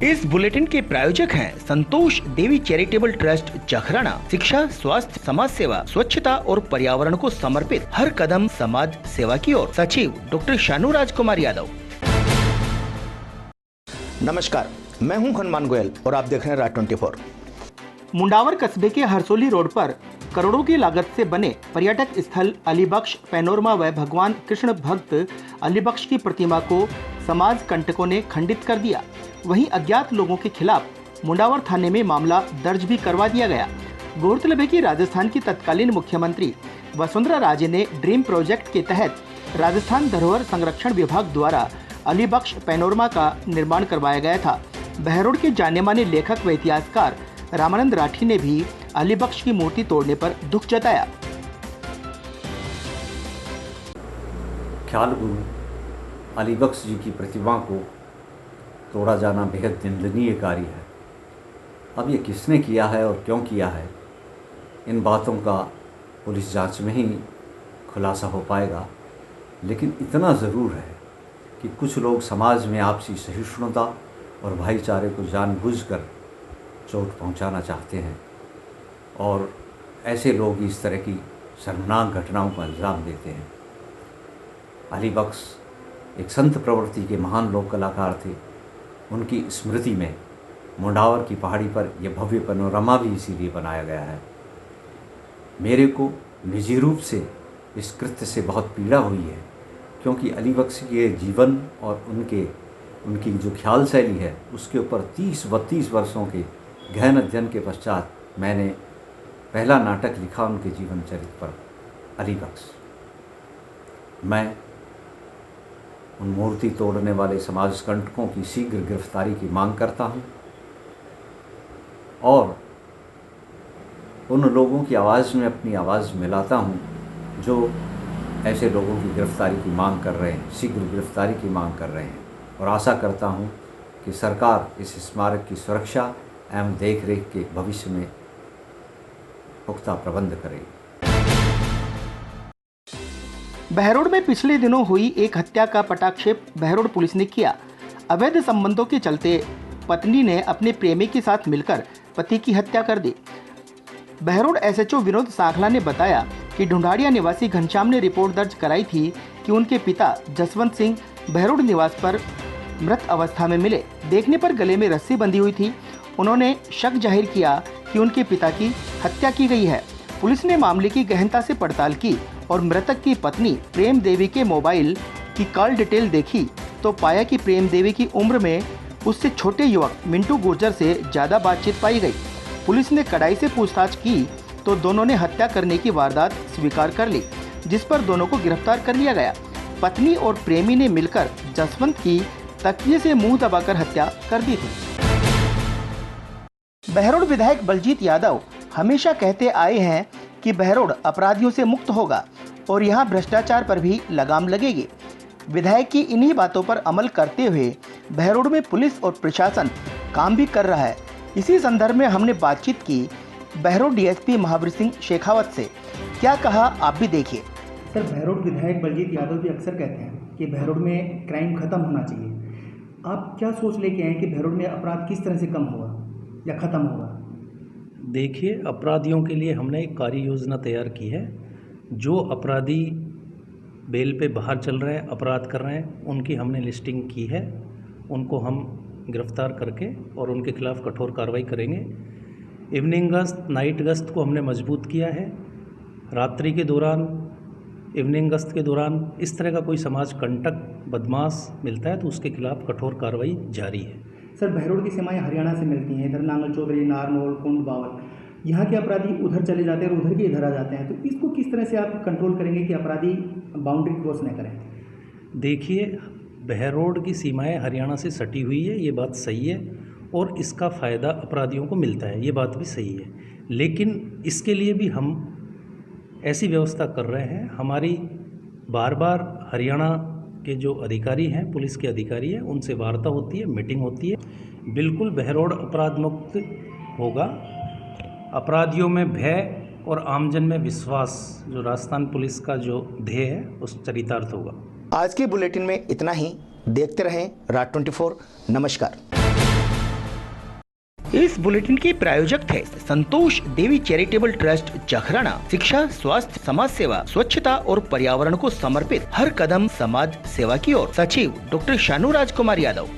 इस बुलेटिन के प्रायोजक हैं संतोष देवी चैरिटेबल ट्रस्ट जखराना। शिक्षा, स्वास्थ्य, समाज सेवा, स्वच्छता और पर्यावरण को समर्पित हर कदम समाज सेवा की ओर। सचिव डॉक्टर शानू राजकुमार यादव। नमस्कार, मैं हूं हनुमान गोयल और आप देख रहे हैं राज 24। मुंडावर कस्बे के हरसोली रोड पर करोड़ों की लागत से बने पर्यटक स्थल अलीबख्श पैनोरमा व भगवान कृष्ण भक्त अलीबख्श की प्रतिमा को समाज कंटकों ने खंडित कर दिया। वहीं अज्ञात लोगों के खिलाफ मुंडावर थाने में मामला दर्ज भी करवा दिया गया। गौरतलब है कि राजस्थान की तत्कालीन मुख्यमंत्री वसुंधरा राजे ने ड्रीम प्रोजेक्ट के तहत राजस्थान धरोहर संरक्षण विभाग द्वारा अलीबख्श पैनोरमा का निर्माण करवाया गया था। बहरोड के जाने माने लेखक व इतिहासकार रामानंद राठी ने भी अलीबख्श की मूर्ति तोड़ने पर दुख जताया। ख्याल गुरु अलीबख्श जी की प्रतिमा को तोड़ा जाना बेहद निंदनीय कार्य है। अब ये किसने किया है और क्यों किया है, इन बातों का पुलिस जांच में ही खुलासा हो पाएगा। लेकिन इतना ज़रूर है कि कुछ लोग समाज में आपसी सहिष्णुता और भाईचारे को जानबूझकर चोट पहुंचाना चाहते हैं और ऐसे लोग इस तरह की शर्मनाक घटनाओं का इल्ज़ाम देते हैं। अलीबख्श एक संत प्रवृत्ति के महान लोक कलाकार थे। उनकी स्मृति में मुंडावर की पहाड़ी पर यह भव्य पैनोरमा भी इसीलिए बनाया गया है। मेरे को निजी रूप से इस कृत्य से बहुत पीड़ा हुई है, क्योंकि अलीबख्श के जीवन और उनकी जो ख्याल शैली है उसके ऊपर 30-32 वर्षों के गहन अध्ययन के पश्चात मैंने पहला नाटक लिखा उनके जीवन चरित्र पर, अलीबख्श। मैं उन मूर्ति तोड़ने वाले समाज कंटकों की शीघ्र गिरफ्तारी की मांग करता हूं और उन लोगों की आवाज़ में अपनी आवाज़ मिलाता हूं जो ऐसे लोगों की गिरफ्तारी की मांग कर रहे हैं, शीघ्र गिरफ्तारी की मांग कर रहे हैं। और आशा करता हूं कि सरकार इस स्मारक की सुरक्षा एवं देखरेख के भविष्य में पुख्ता प्रबंध करेगी। बहरोड में पिछले दिनों हुई एक हत्या का पटाक्षेप बहरोड पुलिस ने किया। अवैध संबंधों के चलते पत्नी ने अपने प्रेमी के साथ मिलकर पति की हत्या कर दी। बहरोड एसएचओ विनोद सांखला ने बताया कि ढूंढाड़िया निवासी घनश्याम ने रिपोर्ट दर्ज कराई थी कि उनके पिता जसवंत सिंह बहरोड निवास पर मृत अवस्था में मिले। देखने पर गले में रस्सी बंधी हुई थी। उन्होंने शक जाहिर किया कि उनके पिता की हत्या की गई है। पुलिस ने मामले की गहनता से पड़ताल की और मृतक की पत्नी प्रेम देवी के मोबाइल की कॉल डिटेल देखी तो पाया कि प्रेम देवी की उम्र में उससे छोटे युवक मिंटू गुर्जर से ज़्यादा बातचीत पाई गई। पुलिस ने कड़ाई से पूछताछ की तो दोनों ने हत्या करने की वारदात स्वीकार कर ली, जिस पर दोनों को गिरफ्तार कर लिया गया। पत्नी और प्रेमी ने मिलकर जसवंत की तकिए से मुंह दबाकर हत्या कर दी थी। बहरोड विधायक बलजीत यादव हमेशा कहते आए हैं कि बहरोड अपराधियों से मुक्त होगा और यहां भ्रष्टाचार पर भी लगाम लगेगी। विधायक की इन्हीं बातों पर अमल करते हुए बहरोड में पुलिस और प्रशासन काम भी कर रहा है। इसी संदर्भ में हमने बातचीत की बहरोड डीएसपी महावीर सिंह शेखावत से। क्या कहा आप भी देखिए। सर, बहरोड विधायक बलजीत यादव भी अक्सर कहते हैं कि बहरोड में क्राइम खत्म होना चाहिए। आप क्या सोच लेके आए कि बहरोड में अपराध किस तरह से कम होगा या ख़त्म होगा? देखिए, अपराधियों के लिए हमने एक कार्य योजना तैयार की है। जो अपराधी बेल पे बाहर चल रहे हैं, अपराध कर रहे हैं, उनकी हमने लिस्टिंग की है। उनको हम गिरफ्तार करके और उनके खिलाफ़ कठोर कार्रवाई करेंगे। इवनिंग गश्त, नाइट गश्त को हमने मजबूत किया है। रात्रि के दौरान, इवनिंग गश्त के दौरान इस तरह का कोई समाज कंटक बदमाश मिलता है तो उसके खिलाफ़ कठोर कार्रवाई जारी है। सर, बहरोड की सीमाएं हरियाणा से मिलती हैं। इधर नांगल चौधरी, नारनौल, कुंड, बावल, यहाँ के अपराधी उधर चले जाते हैं और उधर के इधर आ जाते हैं। तो इसको किस तरह से आप कंट्रोल करेंगे कि अपराधी बाउंड्री क्रॉस न करें? देखिए, बहरोड की सीमाएं हरियाणा से सटी हुई है, ये बात सही है और इसका फ़ायदा अपराधियों को मिलता है, ये बात भी सही है। लेकिन इसके लिए भी हम ऐसी व्यवस्था कर रहे हैं। हमारी बार बार हरियाणा के जो अधिकारी हैं, पुलिस के अधिकारी हैं, उनसे वार्ता होती है, मीटिंग होती है। बिल्कुल बहरोड अपराध मुक्त होगा। अपराधियों में भय और आमजन में विश्वास, जो राजस्थान पुलिस का जो ध्येय है, उस चरितार्थ होगा। आज के बुलेटिन में इतना ही। देखते रहें राज 24। नमस्कार। इस बुलेटिन के प्रायोजक थे संतोष देवी चैरिटेबल ट्रस्ट जखराना। शिक्षा, स्वास्थ्य, समाज सेवा, स्वच्छता और पर्यावरण को समर्पित हर कदम समाज सेवा की ओर। सचिव डॉक्टर शानू राजकुमार यादव।